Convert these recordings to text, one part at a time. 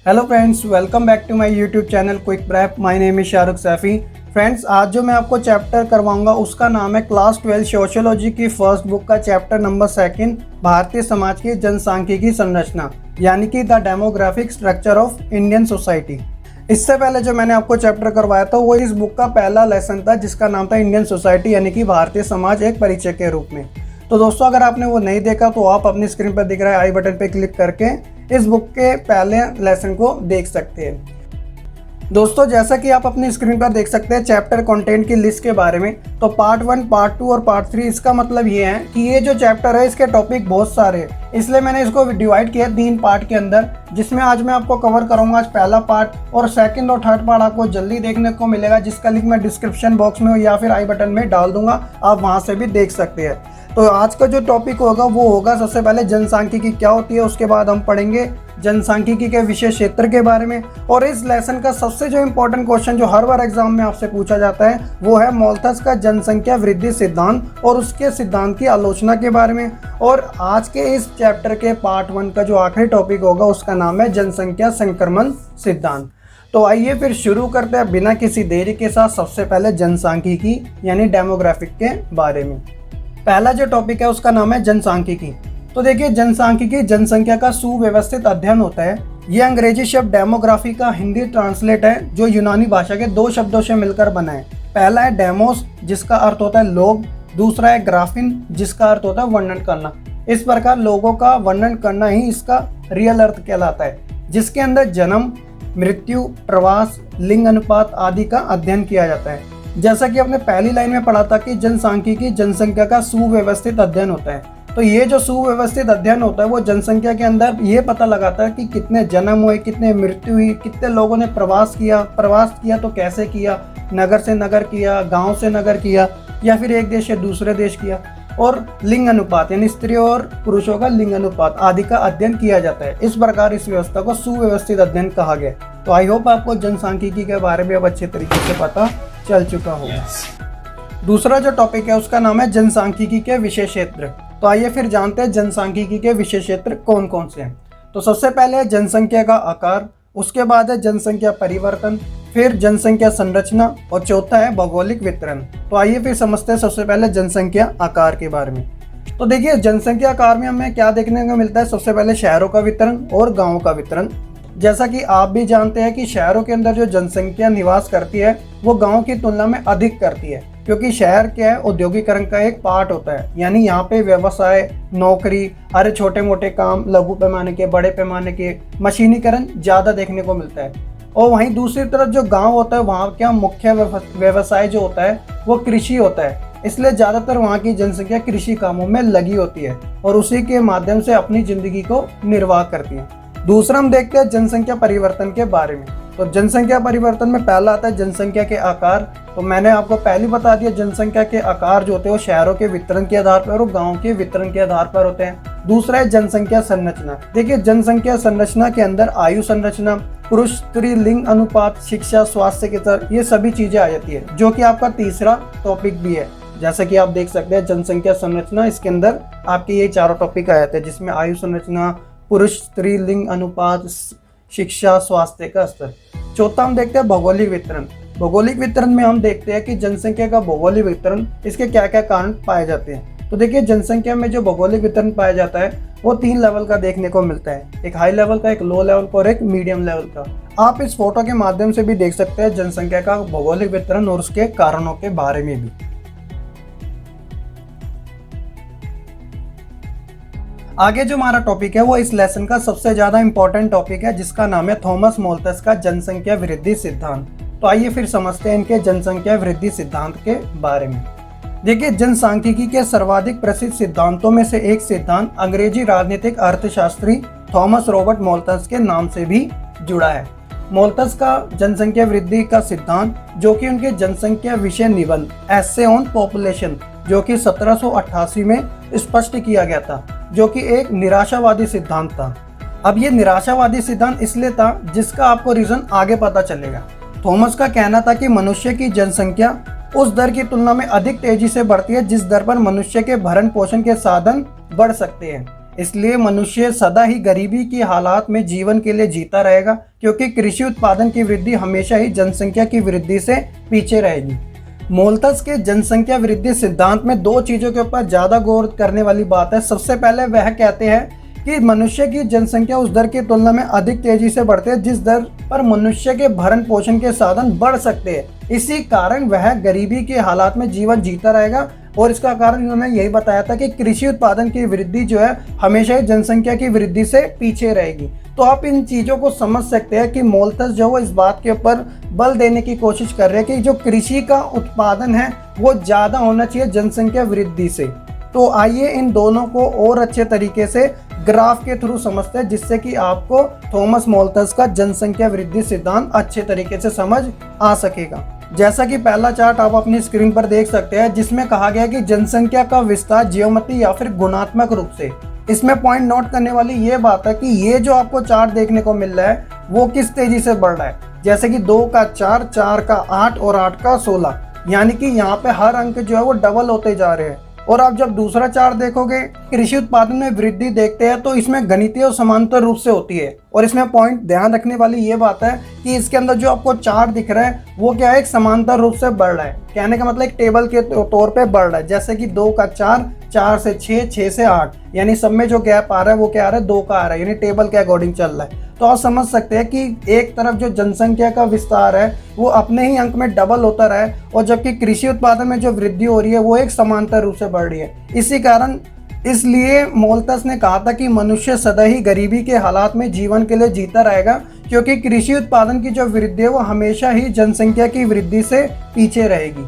Hello friends, welcome back to my YouTube channel quick prep. My name is Shahrukh Saifi. Friends, आज जो मैं आपको chapter करवाऊंगा उसका नाम है क्लास 12 सोशियोलॉजी की फर्स्ट बुक का चैप्टर नंबर 2 भारतीय समाज की जनसांख्यिकी संरचना, यानी कि the demographic structure of Indian society. इससे पहले जो मैंने आपको चैप्टर करवाया था वो इस बुक का पहला लेसन था, जिसका नाम था इंडियन सोसाइटी, यानी कि भारतीय समाज एक परिचय के रूप में। तो दोस्तों, अगर आपने वो नहीं देखा तो आप अपनी स्क्रीन पर दिख रहा है आई बटन पर क्लिक करके इस बुक के पहले लेसन को देख सकते हैं। दोस्तों, जैसा कि आप अपनी स्क्रीन पर देख सकते हैं चैप्टर कंटेंट की लिस्ट के बारे में, तो पार्ट 1, पार्ट 2 और पार्ट 3, इसका मतलब ये है कि ये जो चैप्टर है इसके टॉपिक बहुत सारे हैं, इसलिए मैंने इसको डिवाइड किया 3 पार्ट के अंदर, जिसमें आज मैं आपको कवर करूंगा आज पहला पार्ट, और सेकंड और थर्ड पार्ट आपको जल्दी देखने को मिलेगा, जिसका लिंक मैं डिस्क्रिप्शन बॉक्स में या फिर आई बटन में डाल दूंगा, आप वहां से भी देख सकते हैं। तो आज का जो टॉपिक होगा वो होगा सबसे पहले जनसांख्यिकी क्या होती है, उसके बाद हम पढ़ेंगे जनसांख्यिकी के विषय क्षेत्र के बारे में, और इस लेसन का सबसे जो इम्पोर्टेंट क्वेश्चन जो हर बार एग्जाम में आपसे पूछा जाता है वो है मोल्थस का जनसंख्या वृद्धि सिद्धांत और उसके सिद्धांत की आलोचना के बारे में। और आज के इस चैप्टर के पार्ट 1 का जो आखिरी टॉपिक होगा उसका नाम है जनसंख्या संक्रमण सिद्धांत। तो आइए फिर शुरू करते हैं बिना किसी देरी के साथ सबसे पहले जनसांख्यिकी यानी डेमोग्राफिक के बारे में। पहला जो टॉपिक है उसका नाम है जनसांख्यिकी। तो देखिए, जनसांख्यिकी जनसंख्या का सुव्यवस्थित अध्ययन होता है। यह अंग्रेजी शब्द डेमोग्राफी का हिंदी ट्रांसलेट है, जो यूनानी भाषा के 2 शब्दों से मिलकर बना है। पहला है डेमोस, जिसका अर्थ होता है लोग, दूसरा है ग्राफिन, जिसका अर्थ होता है वर्णन करना। इस प्रकार लोगों का वर्णन करना ही इसका रियल अर्थ कहलाता है, जिसके अंदर जन्म, मृत्यु, प्रवास, लिंग अनुपात आदि का अध्ययन किया जाता है। जैसा कि आपने पहली लाइन में पढ़ा था कि जनसांख्यिकी जनसंख्या का सुव्यवस्थित अध्ययन होता है, तो ये जो सुव्यवस्थित अध्ययन होता है वो जनसंख्या के अंदर ये पता लगाता है कि कितने जन्म हुए, कितने मृत्यु हुई, कितने लोगों ने प्रवास किया तो कैसे किया, नगर से नगर किया, गांव से नगर किया, या फिर एक देश से दूसरे देश किया, और लिंग अनुपात यानी स्त्रियों और पुरुषों का लिंग अनुपात आदि का अध्ययन किया जाता है। इस प्रकार इस व्यवस्था को सुव्यवस्थित अध्ययन कहा गया। तो आई होप आपको जनसांख्यिकी के बारे में अब अच्छे तरीके से पता चल चुका होगा। दूसरा जो टॉपिक है उसका नाम है जनसांख्यिकी के विषय क्षेत्र। तो आइए फिर जानते हैं जनसांख्यिकी के विषय क्षेत्र कौन कौन से हैं। तो सबसे पहले है जनसंख्या का आकार, उसके बाद है जनसंख्या परिवर्तन, फिर जनसंख्या संरचना, और चौथा है भौगोलिक वितरण। तो आइए फिर समझते हैं सबसे पहले जनसंख्या आकार के बारे में। तो देखिए, जनसंख्या आकार में हमें क्या देखने को मिलता है, सबसे पहले शहरों का वितरण और गाँवों का वितरण। जैसा कि आप भी जानते हैं कि शहरों के अंदर जो जनसंख्या निवास करती है वो गांव की तुलना में अधिक करती है, क्योंकि शहर क्या है, औद्योगिकरण का एक पार्ट होता है, यानी यहाँ पे व्यवसाय, नौकरी, हर छोटे मोटे काम, लघु पैमाने के, बड़े पैमाने के मशीनीकरण ज़्यादा देखने को मिलता है। और वहीं दूसरी तरफ जो गांव होता है वहाँ क्या मुख्य व्यवसाय जो होता है वो कृषि होता है, इसलिए ज़्यादातर वहाँ की जनसंख्या कृषि कामों में लगी होती है और उसी के माध्यम से अपनी जिंदगी को निर्वाह करती है। दूसरा हम देखते हैं जनसंख्या परिवर्तन के बारे में। तो जनसंख्या परिवर्तन में पहला आता है जनसंख्या के आकार। तो मैंने आपको पहले बता दिया, जनसंख्या के आकार जो होते हैं वो शहरों के वितरण के आधार पर और गांव के वितरण के आधार पर होते हैं। दूसरा है जनसंख्या संरचना। देखिए, जनसंख्या संरचना के अंदर आयु संरचना, पुरुष स्त्री लिंग अनुपात, शिक्षा, स्वास्थ्य के स्तर, ये सभी चीजें आ जाती है, जो कि आपका तीसरा टॉपिक भी है। जैसा कि आप देख सकते हैं जनसंख्या संरचना, इसके अंदर आपके ये 4 टॉपिक आ जाते हैं, जिसमें आयु संरचना, पुरुष स्त्री लिंग अनुपात, शिक्षा, स्वास्थ्य का स्तर। चौथा हम देखते हैं भौगोलिक वितरण। भौगोलिक वितरण में हम देखते हैं कि जनसंख्या का भौगोलिक वितरण, इसके क्या क्या कारण पाए जाते हैं। तो देखिए, जनसंख्या में जो भौगोलिक वितरण पाया जाता है वो 3 लेवल का देखने को मिलता है, एक हाई लेवल का, एक लो लेवल का और एक मीडियम लेवल का। आप इस फोटो के माध्यम से भी देख सकते हैं जनसंख्या का भौगोलिक वितरण और उसके कारणों के बारे में भी। आगे जो हमारा टॉपिक है वो इस लेसन का सबसे ज्यादा इंपॉर्टेंट टॉपिक है, जिसका नाम है थॉमस मोल्थस का जनसंख्या वृद्धि सिद्धांत। तो आइए फिर समझते हैं इनके जनसंख्या वृद्धि सिद्धांत के बारे में। देखिए, जनसांख्यिकी के सर्वाधिक प्रसिद्ध सिद्धांतों में से एक सिद्धांत अंग्रेजी राजनीतिक अर्थशास्त्री थॉमस रॉबर्ट मोल्थस के नाम से भी जुड़ा है। मोल्थस का जनसंख्या वृद्धि का सिद्धांत, जो कि उनके जनसंख्या विषय निबंध एसे ऑन पॉपुलेशन, जो कि 1788 में स्पष्ट किया गया था, जो कि एक निराशावादी सिद्धांत था। अब ये निराशावादी सिद्धांत इसलिए था जिसका आपको रीजन आगे पता चलेगा। थॉमस का कहना था कि मनुष्य की जनसंख्या उस दर की तुलना में अधिक तेजी से बढ़ती है जिस दर पर मनुष्य के भरण पोषण के साधन बढ़ सकते हैं। इसलिए मनुष्य सदा ही गरीबी की हालात में जीवन के लिए जीता रहेगा, क्योंकि कृषि उत्पादन की वृद्धि हमेशा ही जनसंख्या की वृद्धि से पीछे रहेगी। मोल्थस के जनसंख्या वृद्धि सिद्धांत में दो चीज़ों के ऊपर ज़्यादा गौर करने वाली बात है। सबसे पहले वह कहते हैं कि मनुष्य की जनसंख्या उस दर की तुलना में अधिक तेजी से बढ़ती है जिस दर पर मनुष्य के भरण पोषण के साधन बढ़ सकते हैं। इसी कारण वह गरीबी के हालात में जीवन जीता रहेगा, और इसका कारण इन्होंने यही बताया था कि कृषि उत्पादन की वृद्धि जो है हमेशा ही जनसंख्या की वृद्धि से पीछे रहेगी। तो आप इन चीज़ों को समझ सकते हैं कि मोल्थस जो है इस बात के ऊपर बल देने की कोशिश कर रहे हैं कि जो कृषि का उत्पादन है वो ज़्यादा होना चाहिए जनसंख्या वृद्धि से। तो आइए इन दोनों को और अच्छे तरीके से ग्राफ के थ्रू समझते हैं, जिससे कि आपको थॉमस मोल्थस का जनसंख्या वृद्धि सिद्धांत अच्छे तरीके से समझ आ सकेगा। जैसा कि पहला चार्ट आप अपनी स्क्रीन पर देख सकते हैं, जिसमें कहा गया कि जनसंख्या का विस्तार ज्योमेट्री या फिर गुणात्मक रूप से। इसमें पॉइंट नोट करने वाली ये बात है कि ये जो आपको चार्ट देखने को मिल रहा है वो किस तेजी से बढ़ रहा है। जैसे कि 2 का 4, 4 का 8 और 8 का 16, यानी कि यहाँ पे हर अंक जो है वो डबल होते जा रहे हैं। और आप जब दूसरा चार्ट देखोगे, कृषि उत्पादन में वृद्धि देखते हैं तो इसमें गणितीय और समांतर रूप से होती है। और इसमें पॉइंट ध्यान रखने वाली ये बात है कि इसके अंदर जो आपको चार्ट दिख रहा है वो क्या है, एक समांतर रूप से बढ़ रहा है। कहने का मतलब एक टेबल के तौर पे बढ़ रहा है। जैसे कि 2 का 4, 4 से 6, 6 से 8, यानी सब में जो गैप आ रहा है वो क्या आ रहा है, 2 का आ रहा है, यानी टेबल के अकॉर्डिंग चल रहा है। तो आप समझ सकते हैं कि एक तरफ जो जनसंख्या का विस्तार है वो अपने ही अंक में डबल होता रहा है, और जबकि कृषि उत्पादन में जो वृद्धि हो रही है वो एक समांतर रूप से बढ़ रही है। इसी कारण इसलिए मोल्थस ने कहा था कि मनुष्य सदा ही गरीबी के हालात में जीवन के लिए जीता रहेगा, क्योंकि कृषि उत्पादन की जो वृद्धि है वो हमेशा ही जनसंख्या की वृद्धि से पीछे रहेगी।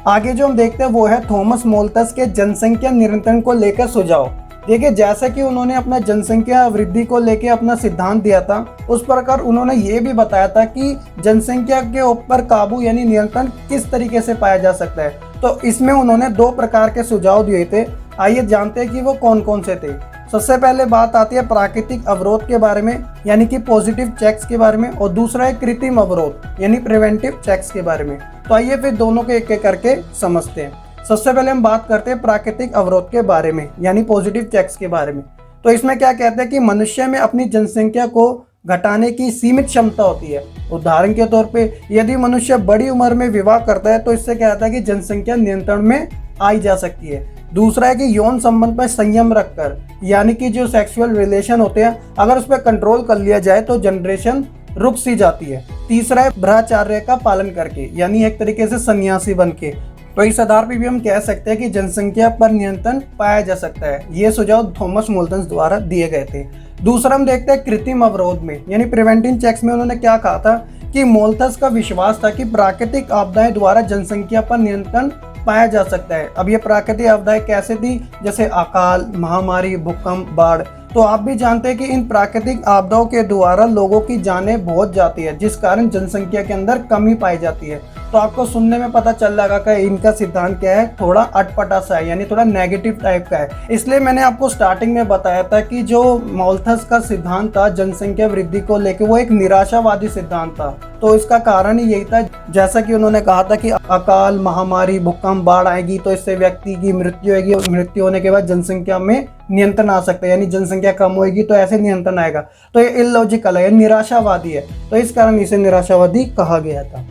आगे जो हम देखते हैं वो है थॉमस मोल्थस के जनसंख्या नियंत्रण को लेकर सुझाव। देखिए, जैसा कि उन्होंने अपना जनसंख्या वृद्धि को लेकर अपना सिद्धांत दिया था, उस प्रकार उन्होंने ये भी बताया था कि जनसंख्या के ऊपर काबू यानी नियंत्रण किस तरीके से पाया जा सकता है। तो इसमें उन्होंने 2 प्रकार के सुझाव दिए थे। आइए जानते हैं कि वो कौन कौन से थे। सबसे पहले बात आती है प्राकृतिक अवरोध के बारे में, यानी कि पॉजिटिव चेक्स के बारे में, और दूसरा है कृत्रिम अवरोध यानी प्रिवेंटिव चेक्स के बारे में। तो आइए फिर दोनों के एक एक करके समझते हैं। सबसे पहले हम बात करते हैं प्राकृतिक अवरोध के बारे में, यानी पॉजिटिव चेक्स के बारे में। तो इसमें क्या कहते हैं कि मनुष्य में अपनी जनसंख्या को घटाने की सीमित क्षमता होती है। उदाहरण के तौर पे यदि मनुष्य बड़ी उम्र में विवाह करता है तो इससे क्या होता है कि जनसंख्या नियंत्रण में आई जा सकती है। दूसरा है कि यौन संबंध पर संयम रखकर, यानी कि जो सेक्सुअल रिलेशन होते हैं अगर उस पर कंट्रोल कर लिया जाए तो जनरेशन रुक सी जाती है। तीसरा है ब्रह्मचर्य का पालन करके, यानी एक तरीके से सन्यासी बन के। तो इस आधार पर भी हम कह सकते हैं कि जनसंख्या पर नियंत्रण पाया जा सकता है। ये सुझाव थॉमस मोल्थस द्वारा दिए गए थे। दूसरा हम देखते हैं कृत्रिम अवरोध में, यानी प्रिवेंटिव चेक्स में उन्होंने क्या कहा था कि मोल्थस का विश्वास था कि प्राकृतिक आपदाएं द्वारा जनसंख्या पर नियंत्रण पाया जा सकता है। अब ये प्राकृतिक आपदाएं कैसे थी, जैसे अकाल, महामारी, भूकंप, बाढ़। तो आप भी जानते हैं कि इन प्राकृतिक आपदाओं के द्वारा लोगों की जानें बहुत जाती है, जिस कारण जनसंख्या के अंदर कमी पाई जाती है। तो आपको सुनने में पता चल रहा कि इनका सिद्धांत क्या है, थोड़ा अटपटा सा है, यानी थोड़ा नेगेटिव टाइप का है। इसलिए मैंने आपको स्टार्टिंग में बताया था कि जो मोल्थस का सिद्धांत था जनसंख्या वृद्धि को लेकर वो एक निराशावादी सिद्धांत था। तो इसका कारण ही यही था, जैसा कि उन्होंने कहा था कि अकाल, महामारी, भूकंप, बाढ़ आएगी तो इससे व्यक्ति की मृत्यु होगी, और मृत्यु होने के बाद जनसंख्या में नियंत्रण आ सकता है, यानी जनसंख्या कम होगी तो ऐसे नियंत्रण आएगा। तो ये इलॉजिकल है, निराशावादी है। तो इस कारण इसे निराशावादी कहा गया था।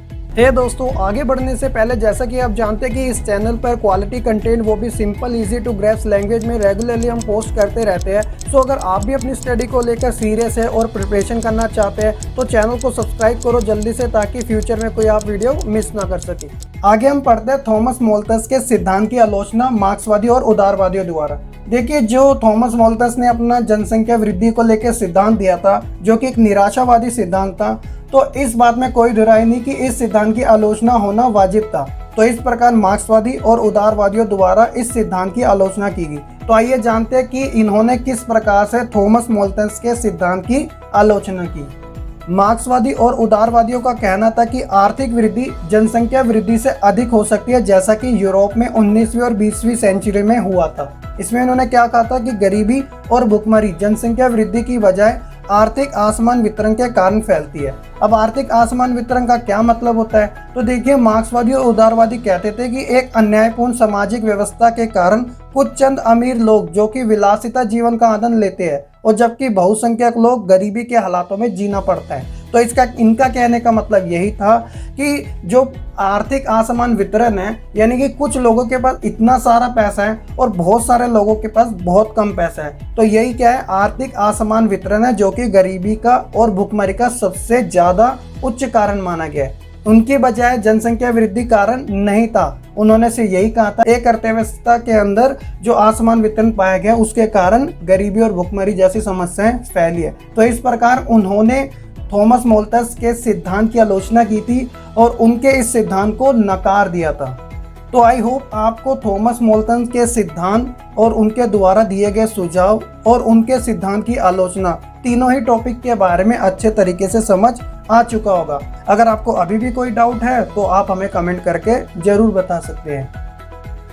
दोस्तों, आगे बढ़ने से पहले जैसा कि आप जानते हैं कि इस चैनल पर क्वालिटी कंटेंट, वो भी simple easy to grasp language में रेगुलरली हम पोस्ट करते रहते हैं। सो अगर आप भी अपनी स्टडी को लेकर सीरियस है और प्रिपरेशन करना चाहते हैं तो चैनल को सब्सक्राइब करो जल्दी से, ताकि फ्यूचर में कोई आप वीडियो मिस ना कर सके। आगे हम पढ़ते हैं थॉमस मोल्थस के सिद्धांत की आलोचना मार्क्सवादी और उदारवादियों द्वारा। देखिए, जो थॉमस मोल्थस ने अपना जनसंख्या वृद्धि को लेकर सिद्धांत दिया था, जो कि एक निराशावादी सिद्धांत था, तो इस बात में कोई दुराई नहीं कि इस सिद्धांत की आलोचना होना वाजिब था। तो इस प्रकार मार्क्सवादी और उदारवादियों द्वारा इस सिद्धांत की आलोचना की गई। तो आइए जानते हैं कि इन्होंने किस प्रकार से थॉमस मोल्थस के सिद्धांत की आलोचना की। मार्क्सवादी और उदारवादियों का कहना था कि आर्थिक वृद्धि जनसंख्या वृद्धि से अधिक हो सकती है, जैसा कि यूरोप में 19वीं और 20वीं सेंचुरी में हुआ था। इसमें उन्होंने क्या कहा था कि गरीबी और भुखमरी जनसंख्या वृद्धि की बजाय आर्थिक असमान वितरण के कारण फैलती है। अब आर्थिक असमान वितरण का क्या मतलब होता है? तो देखिए, मार्क्सवादी और उदारवादी कहते थे कि एक अन्यायपूर्ण सामाजिक व्यवस्था के कारण कुछ चंद अमीर लोग जो कि विलासिता जीवन का आनंद लेते हैं और जबकि बहुसंख्यक लोग गरीबी के हालातों में जीना पड़ता है। तो इनका कहने का मतलब यही था कि जो आर्थिक असमान वितरण है, यानी कि कुछ लोगों के पास इतना सारा पैसा है और बहुत सारे लोगों के पास बहुत कम पैसा है। तो यही क्या है? आर्थिक असमान वितरण है, जो कि गरीबी का और भुखमरी का सबसे ज्यादा उच्च कारण माना गया है। उनकी बजाय जनसंख्या वृद्धि कारण नहीं था। उन्होंने से यही कहा था, एक अर्थव्यवस्था के अंदर जो असमान वितरण पाया गया उसके कारण गरीबी और भुखमरी जैसी समस्याएं फैली है। तो इस प्रकार उन्होंने थॉमस मोल्थस के सिद्धांत की आलोचना की थी और उनके इस सिद्धांत को नकार दिया था। तो आई होप आपको थॉमस मोल्थस के सिद्धांत और उनके द्वारा दिए गए सुझाव और उनके सिद्धांत की आलोचना, तीनों ही टॉपिक के बारे में अच्छे तरीके से समझ आ चुका होगा। अगर आपको अभी भी कोई डाउट है तो आप हमें कमेंट करके जरूर बता सकते हैं।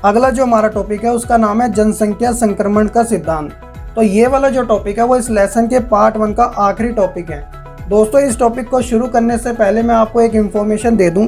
अगला जो हमारा टॉपिक है उसका नाम है जनसंख्या संक्रमण का सिद्धांत। तो ये वाला जो टॉपिक है वो इस लेसन के पार्ट 1 का आखिरी टॉपिक है। दोस्तों, इस टॉपिक को शुरू करने से पहले मैं आपको एक इन्फॉर्मेशन दे दूं।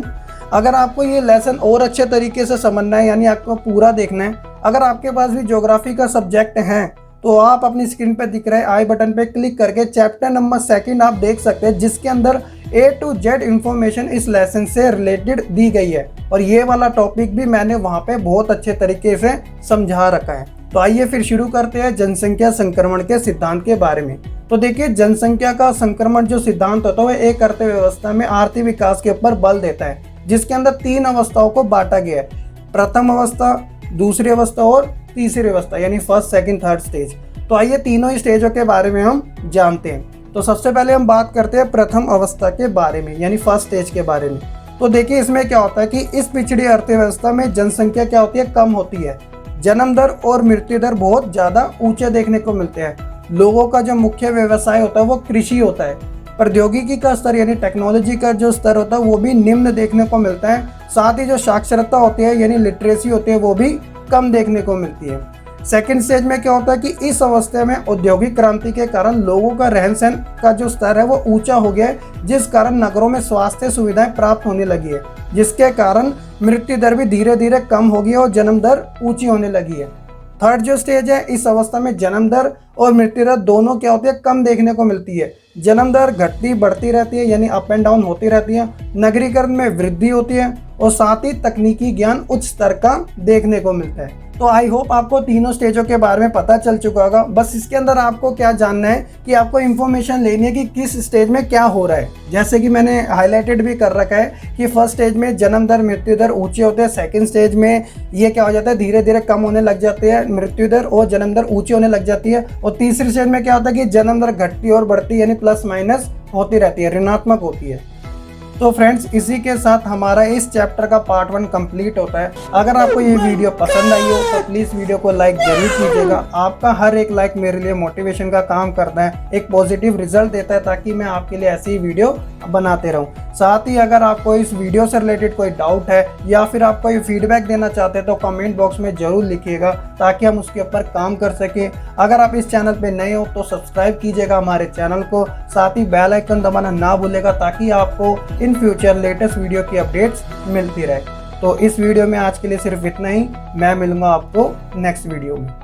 अगर आपको ये लेसन और अच्छे तरीके से समझना है, यानी आपको पूरा देखना है, अगर आपके पास भी ज्योग्राफी का सब्जेक्ट है तो आप अपनी स्क्रीन पर दिख रहे आई बटन पे क्लिक करके चैप्टर नंबर 2 आप देख सकते हैं, जिसके अंदर A to Z इंफॉर्मेशन इस लेसन से रिलेटेड दी गई है। और ये वाला टॉपिक भी मैंने वहाँ पे बहुत अच्छे तरीके से समझा रखा है। तो आइए फिर शुरू करते हैं जनसंख्या संक्रमण के सिद्धांत के बारे में। तो देखिए, जनसंख्या का संक्रमण जो सिद्धांत होता है वह एक अर्थव्यवस्था में आर्थिक विकास के ऊपर बल देता है, जिसके अंदर 3 अवस्थाओं को बांटा गया है। प्रथम अवस्था, दूसरी अवस्था और तीसरी अवस्था, यानी फर्स्ट, सेकंड, थर्ड स्टेज। तो आइए तीनों ही स्टेजों के बारे में हम जानते हैं। तो सबसे पहले हम बात करते हैं प्रथम अवस्था के बारे में, यानी फर्स्ट स्टेज के बारे में। तो देखिए, इसमें क्या होता है कि इस पिछड़ी अर्थव्यवस्था में जनसंख्या क्या होती है? कम होती है। जन्म दर और मृत्यु दर बहुत ज़्यादा ऊंचे देखने को मिलते हैं। लोगों का जो मुख्य व्यवसाय होता है वो कृषि होता है। प्रौद्योगिकी का स्तर, यानी टेक्नोलॉजी का जो स्तर होता है वो भी निम्न देखने को मिलता है। साथ ही जो साक्षरता होती है, यानी लिटरेसी होती है, वो भी कम देखने को मिलती है। सेकेंड स्टेज में क्या होता है कि इस अवस्था में औद्योगिक क्रांति के कारण लोगों का रहन सहन का जो स्तर है वो ऊंचा हो गया है, जिस कारण नगरों में स्वास्थ्य सुविधाएं प्राप्त होने लगी है, जिसके कारण मृत्यु दर भी धीरे धीरे कम हो गई है और जन्म दर ऊंची होने लगी है। थर्ड जो स्टेज है, इस अवस्था में जन्म दर और मृत्यु दर दोनों क्या होती है? कम देखने को मिलती है। जन्म दर घटती बढ़ती रहती है, यानी अप एंड डाउन होती रहती है। नगरीकरण में वृद्धि होती है और साथ ही तकनीकी ज्ञान उच्च स्तर का देखने को मिलता है। तो आई होप आपको तीनों स्टेजों के बारे में पता चल चुका होगा। बस इसके अंदर आपको क्या जानना है कि आपको इन्फॉर्मेशन लेनी है कि किस स्टेज में क्या हो रहा है। जैसे कि मैंने हाईलाइटेड भी कर रखा है कि फर्स्ट स्टेज में जन्म दर मृत्यु दर ऊंचे होते हैं। सेकंड स्टेज में ये क्या हो जाता है? धीरे धीरे कम होने लग जाते हैं मृत्यु दर और जन्म दर ऊंची होने लग जाती है। और तीसरी स्टेज में क्या होता है कि जन्म दर घटती और बढ़ती, यानी प्लस माइनस होती रहती है, ऋणात्मक होती है। तो फ्रेंड्स, इसी के साथ हमारा इस चैप्टर का पार्ट 1 कंप्लीट होता है। अगर आपको ये वीडियो पसंद आई हो तो प्लीज़ वीडियो को लाइक जरूर कीजिएगा। आपका हर एक लाइक मेरे लिए मोटिवेशन का काम करता है, एक पॉजिटिव रिजल्ट देता है, ताकि मैं आपके लिए ऐसी वीडियो बनाते रहूं। साथ ही अगर आपको इस वीडियो से रिलेटेड कोई डाउट है या फिर आप कोई फीडबैक देना चाहते हैं तो कमेंट बॉक्स में ज़रूर लिखिएगा, ताकि हम उसके ऊपर काम कर सकें। अगर आप इस चैनल पे नए हो तो सब्सक्राइब कीजिएगा हमारे चैनल को, साथ ही बेल आइकन दबाना ना भूलेगा, ताकि आपको इन फ्यूचर लेटेस्ट वीडियो की अपडेट्स मिलती रहे। तो इस वीडियो में आज के लिए सिर्फ इतना ही। मैं मिलूंगा आपको नेक्स्ट वीडियो में।